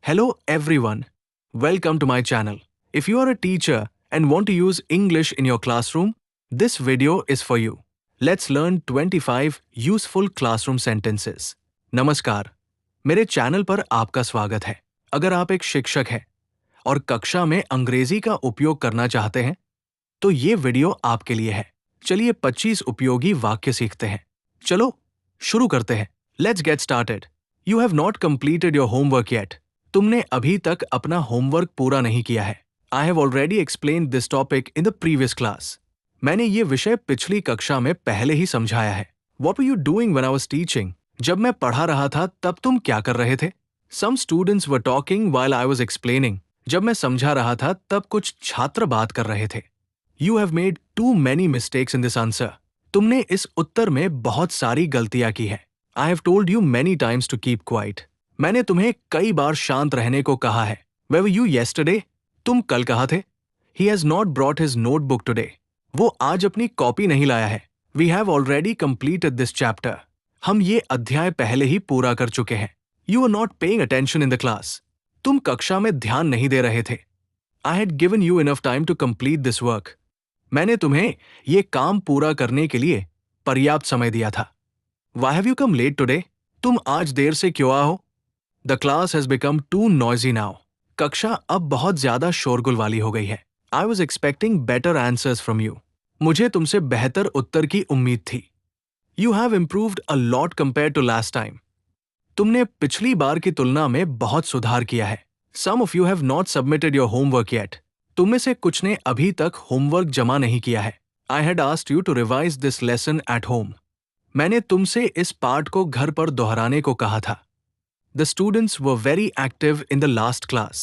Hello everyone. Welcome to my channel. If you are a teacher and want to use English in your classroom, this video is for you. Let's learn 25 useful classroom sentences. नमस्कार, मेरे channel पर आपका स्वागत है। अगर आप एक शिक्षक हैं और कक्षा में अंग्रेजी का उपयोग करना चाहते हैं, तो ये वीडियो आपके लिए है। चलिए 25 उपयोगी वाक्य सीखते हैं। चलो शुरू करते हैं। Let's get started. You have not completed your homework yet. तुमने अभी तक अपना होमवर्क पूरा नहीं किया है। I have already explained this topic in the previous class. मैंने ये विषय पिछली कक्षा में पहले ही समझाया है। What were you doing when I was teaching? जब मैं पढ़ा रहा था तब तुम क्या कर रहे थे? Some students were talking while I was explaining. जब मैं समझा रहा था तब कुछ छात्र बात कर रहे थे। You have made too many mistakes in this answer. तुमने इस उत्तर में बहुत सारी गलतियां की है। I have told you many times to keep quiet. मैंने तुम्हें कई बार शांत रहने को कहा है। Where were you yesterday? तुम कल कहाँ थे? He has not brought his notebook today. वो आज अपनी कॉपी नहीं लाया है। We have already completed this chapter. हम ये अध्याय पहले ही पूरा कर चुके हैं। You are not paying attention in the class. तुम कक्षा में ध्यान नहीं दे रहे थे। I had given you enough time to complete this work. मैंने तुम्हें ये काम पूरा करने के लिए पर्याप्त समय दिया था। Why have you come late today? तुम आज देर से क्यों आए हो? The class has become too noisy now. कक्षा अब बहुत ज्यादा शोरगुल वाली हो गई है। I was expecting better answers from you. मुझे तुमसे बेहतर उत्तर की उम्मीद थी। You have improved a lot compared to last time. तुमने पिछली बार की तुलना में बहुत सुधार किया है। Some of you have not submitted your homework yet. तुम में से कुछ ने अभी तक होमवर्क जमा नहीं किया है। I had asked you to revise this lesson at home. मैंने तुमसे इस पाठ को घर पर दोहराने को कहा था। The students were very active in the last class.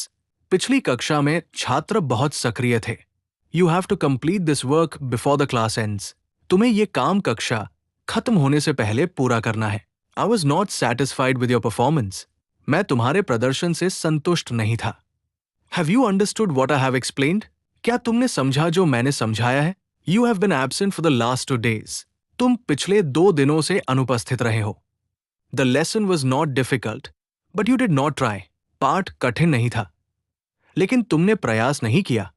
पिछली कक्षा में छात्र बहुत सक्रिय थे। You have to complete this work before the class ends. तुम्हें ये काम कक्षा खत्म होने से पहले पूरा करना है। I was not satisfied with your performance. मैं तुम्हारे प्रदर्शन से संतुष्ट नहीं था। Have you understood what I have explained? क्या तुमने समझा जो मैंने समझाया है? You have been absent for the last 2 days. तुम पिछले 2 दिनों से अनुपस्थित रहे हो। The lesson was not difficult, but you did not try. पाठ कठिन नहीं था, लेकिन तुमने प्रयास नहीं किया।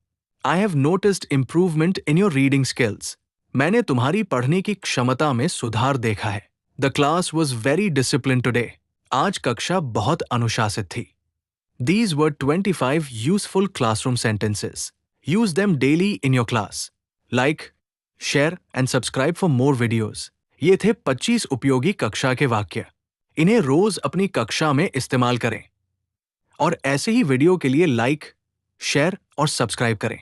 I have noticed improvement in your reading skills. मैंने तुम्हारी पढ़ने की क्षमता में सुधार देखा है। The class was very disciplined today. आज कक्षा बहुत अनुशासित थी। These were 25 useful classroom sentences. Use them daily in your class. Like, share and subscribe for more videos. ये थे 25 उपयोगी कक्षा के वाक्य। इन्हें रोज अपनी कक्षा में इस्तेमाल करें और ऐसे ही वीडियो के लिए लाइक, शेयर और सब्सक्राइब करें।